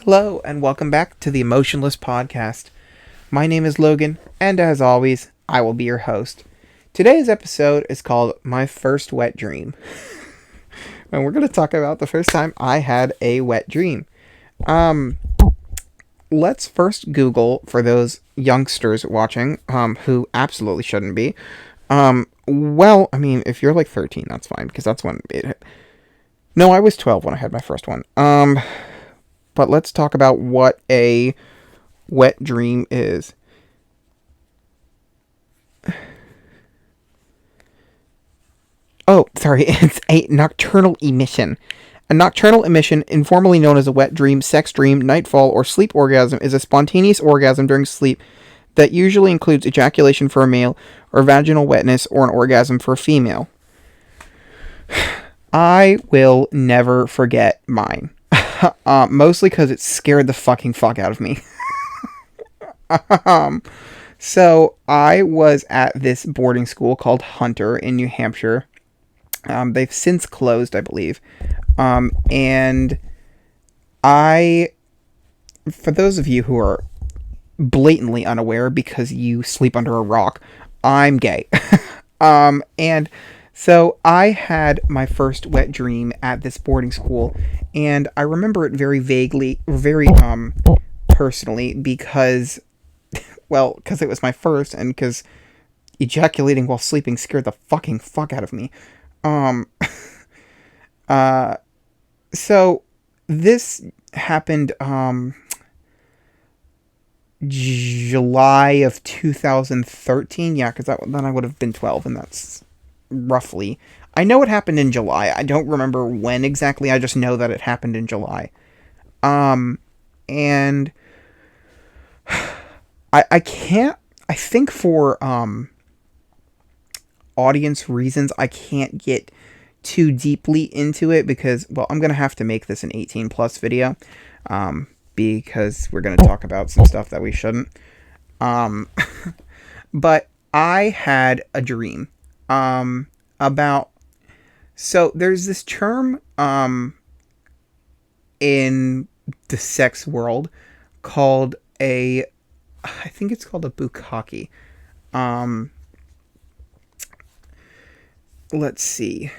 Hello, and welcome back to the Emotionless podcast. My name is Logan, and as always, I will be your host. Today's episode is called My First Wet Dream. And we're going to talk about the first time I had a wet dream. Let's first Google, for those youngsters watching, who absolutely shouldn't be. If you're like 13, that's fine, because that's when it... No, I was 12 when I had my first one. But let's talk about what a wet dream is. Oh, sorry, it's a nocturnal emission. A nocturnal emission, informally known as a wet dream, sex dream, nightfall, or sleep orgasm, is a spontaneous orgasm during sleep that usually includes ejaculation for a male, or vaginal wetness, or an orgasm for a female. I will never forget mine. Mostly because it scared the fucking fuck out of me. So I was at this boarding school called Hunter in New Hampshire. They've since closed, I believe. And for those of you who are blatantly unaware because you sleep under a rock, I'm gay. And so I had my first wet dream at this boarding school, and I remember it very vaguely, very personally, because it was my first, and because ejaculating while sleeping scared the fucking fuck out of me. So this happened July of 2013. Yeah, because then I would have been 12, and that's roughly. I know it happened in July. I don't remember when exactly. I just know that it happened in July. And I can't. I think for audience reasons, I can't get too deeply into it because, well, I'm gonna have to make this an 18 plus video. Because we're going to talk about some stuff that we shouldn't. But I had a dream about... So there's this term in the sex world called I think it's called a bukkake. Let's see.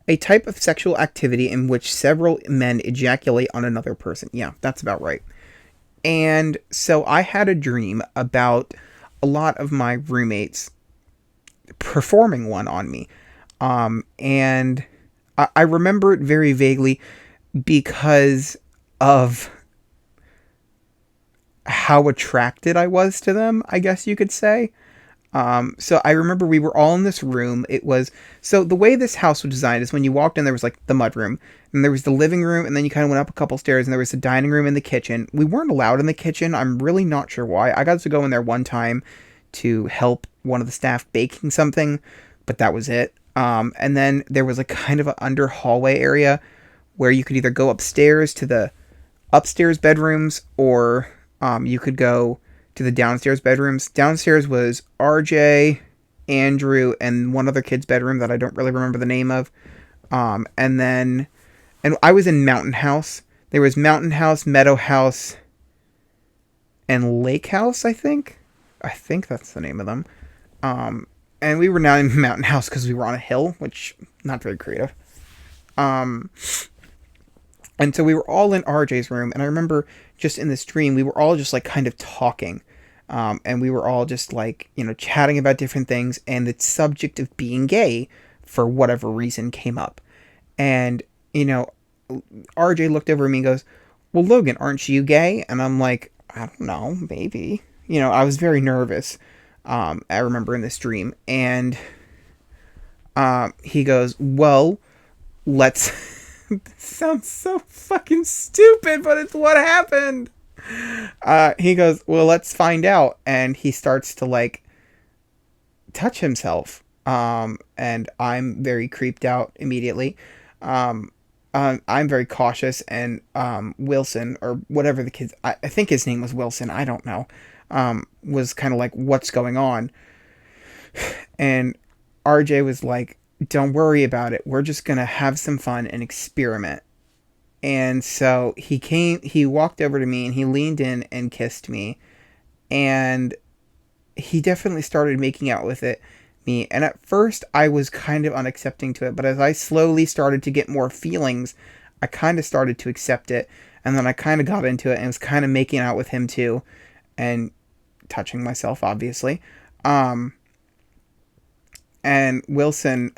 A type of sexual activity in which several men ejaculate on another person. Yeah, that's about right. And so I had a dream about a lot of my roommates performing one on me. And I remember it very vaguely because of how attracted I was to them, I guess you could say. So I remember we were all in this room. So the way this house was designed is when you walked in, there was like the mud room, and there was the living room, and then you kind of went up a couple stairs, and there was the dining room and the kitchen. We weren't allowed in the kitchen. I'm really not sure why. I got to go in there one time to help one of the staff baking something, but that was it. And then there was a kind of an under hallway area where you could either go upstairs to the upstairs bedrooms, or you could go to the downstairs bedrooms. Downstairs was RJ, Andrew, and one other kid's bedroom that I don't really remember the name of. And I was in Mountain House. There was Mountain House, Meadow House, and Lake House, I think. I think that's the name of them. And we were now in Mountain House because we were on a hill, which, not very creative. And so we were all in RJ's room, and I remember just in this dream, we were all just like kind of talking. And we were all just like, chatting about different things, and the subject of being gay, for whatever reason, came up. And, RJ looked over at me and goes, "Well, Logan, aren't you gay?" And I'm like, "I don't know, maybe." I was very nervous, I remember in this dream. And he goes, "Well, let's..." This sounds so fucking stupid, but it's what happened. He goes, "Well, let's find out." And he starts to like touch himself. And I'm very creeped out immediately. I'm very cautious, and Wilson, or whatever the kid's, I think his name was Wilson, I don't know, was kind of like, "What's going on?" And RJ was like, don't worry about it. We're just going to have some fun and experiment. And so he walked over to me and he leaned in and kissed me. And he definitely started making out with me. And at first, I was kind of unaccepting to it. But as I slowly started to get more feelings, I kind of started to accept it. And then I kind of got into it and was kind of making out with him too. And touching myself, obviously. Um, and Wilson,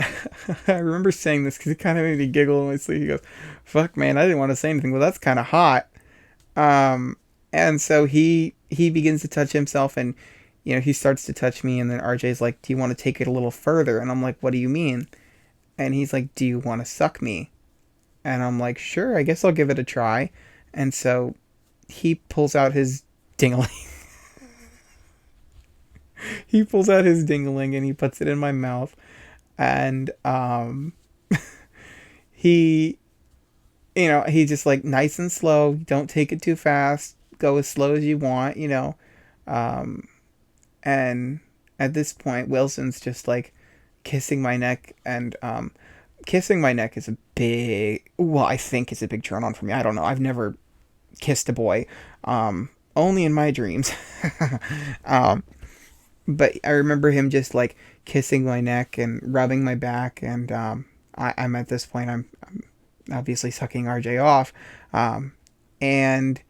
I remember saying this because it kind of made me giggle in my sleep. He goes, "Fuck, man, I didn't want to say anything. Well, that's kind of hot." Um, and so he begins to touch himself, and he starts to touch me, and then RJ's like, "Do you want to take it a little further?" And I'm like, "What do you mean?" And he's like, "Do you want to suck me?" And I'm like, "Sure, I guess I'll give it a try." And so he pulls out his dingling. He pulls out his dingling and he puts it in my mouth, and he he just like nice and slow. Don't take it too fast. Go as slow as you want. Um, and at this point, Wilson's just like kissing my neck, and kissing my neck is a big, well, I think it's a big turn on for me. I don't know. I've never kissed a boy, only in my dreams. um, but I remember him just like kissing my neck and rubbing my back, and I'm at this point, I'm obviously sucking RJ off, and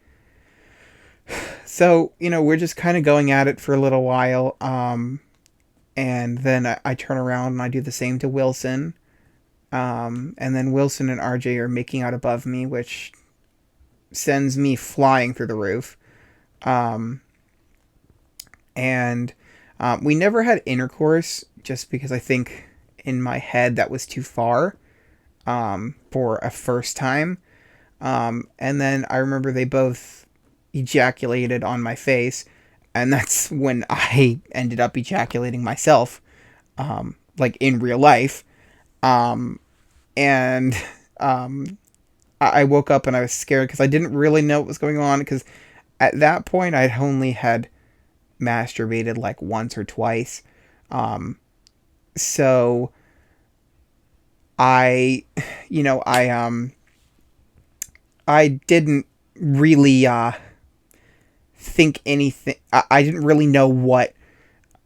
so we're just kind of going at it for a little while, and then I turn around and I do the same to Wilson, and then Wilson and RJ are making out above me, which sends me flying through the roof, um, and we never had intercourse just because I think in my head that was too far, for a first time. And then I remember they both ejaculated on my face, and that's when I ended up ejaculating myself, like in real life. Um, and um, I woke up and I was scared because I didn't really know what was going on, because at that point I'd only had masturbated like once or twice. Um, so I, you know, I didn't really think anything. I didn't really know what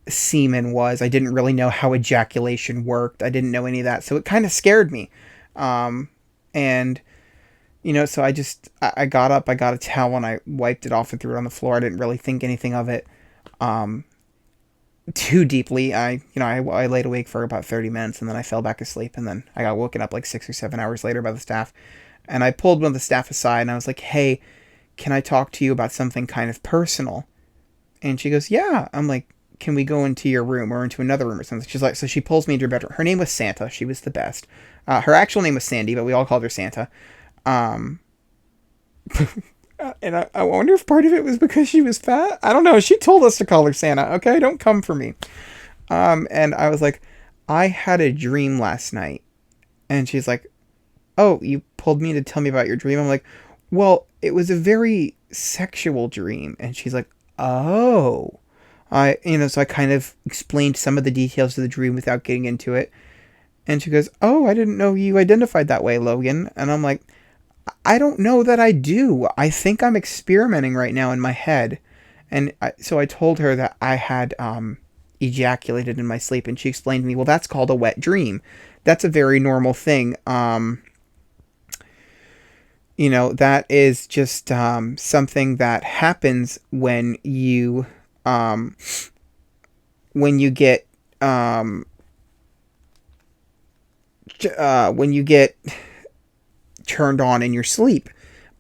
semen was. I didn't really know how ejaculation worked. I didn't know any of that, so it kind of scared me. Um, and so I got up, I got a towel, and I wiped it off and threw it on the floor. I didn't really think anything of it. Um, too deeply. I laid awake for about 30 minutes, and then I fell back asleep, and then I got woken up like 6 or 7 hours later by the staff. And I pulled one of the staff aside and I was like, "Hey, can I talk to you about something kind of personal?" And she goes, "Yeah." I'm like, "Can we go into your room or into another room or something?" She's like, so she pulls me into her bedroom. Her name was Santa. She was the best. Her actual name was Sandy, but we all called her Santa. Um, and I wonder if part of it was because she was fat. I don't know. She told us to call her Santa. Okay, don't come for me. And I was like, "I had a dream last night." And she's like, "Oh, you pulled me to tell me about your dream?" I'm like, "Well, it was a very sexual dream." And she's like, "Oh." So I kind of explained some of the details of the dream without getting into it. And she goes, "Oh, I didn't know you identified that way, Logan." And I'm like, "I don't know that I do. I think I'm experimenting right now in my head." And so I told her that I had ejaculated in my sleep, and she explained to me, "Well, that's called a wet dream. That's a very normal thing. That is just something that happens um, when you get when you get turned on in your sleep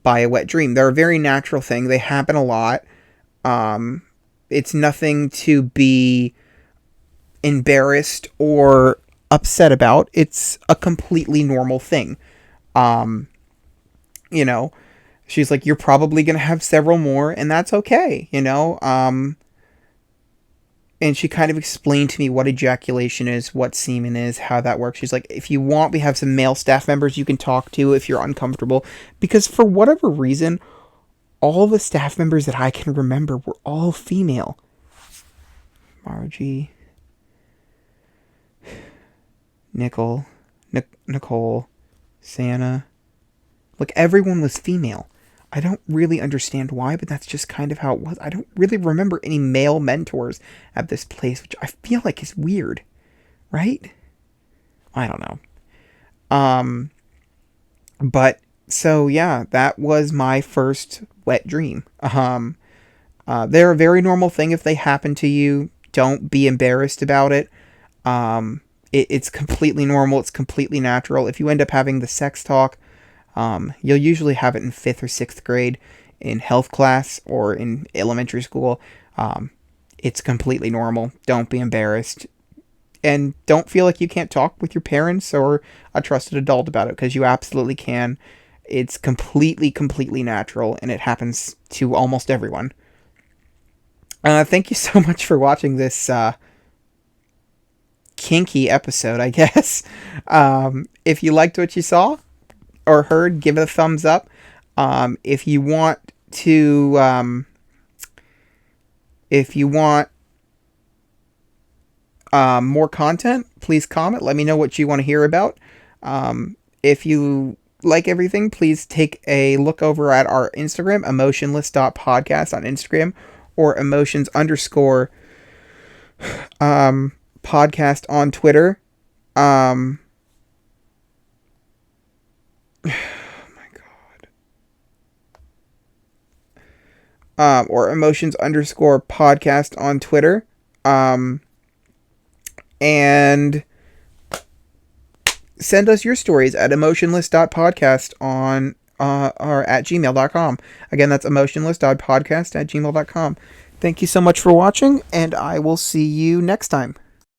by a wet dream. They're a very natural thing. They happen a lot. Um, it's nothing to be embarrassed or upset about. It's a completely normal thing. Um, you know, she's like, "You're probably going to have several more, and that's okay. And she kind of explained to me what ejaculation is, what semen is, how that works. She's like, "If you want, we have some male staff members you can talk to if you're uncomfortable." Because for whatever reason, all the staff members that I can remember were all female. Margie. Nickel, Nicole, Santa. Like, everyone was female. I don't really understand why, but that's just kind of how it was. I don't really remember any male mentors at this place, which I feel like is weird, right? I don't know. Um, but so yeah, that was my first wet dream. They're a very normal thing if they happen to you. Don't be embarrassed about it. It's completely normal. It's completely natural. If you end up having the sex talk, you'll usually have it in 5th or 6th grade in health class or in elementary school. It's completely normal. Don't be embarrassed. And don't feel like you can't talk with your parents or a trusted adult about it, because you absolutely can. It's completely natural, and it happens to almost everyone. Thank you so much for watching this kinky episode, I guess. If you liked what you saw or heard, give it a thumbs up. If you want to, if you want more content, please comment. Let me know what you want to hear about. If you like everything, please take a look over at our Instagram, emotionless.podcast on Instagram, or emotions underscore podcast on Twitter. Oh my God. Or emotions underscore podcast on Twitter. And send us your stories at emotionless.podcast on or at gmail.com. Again, that's emotionless.podcast at gmail.com. Thank you so much for watching, and I will see you next time.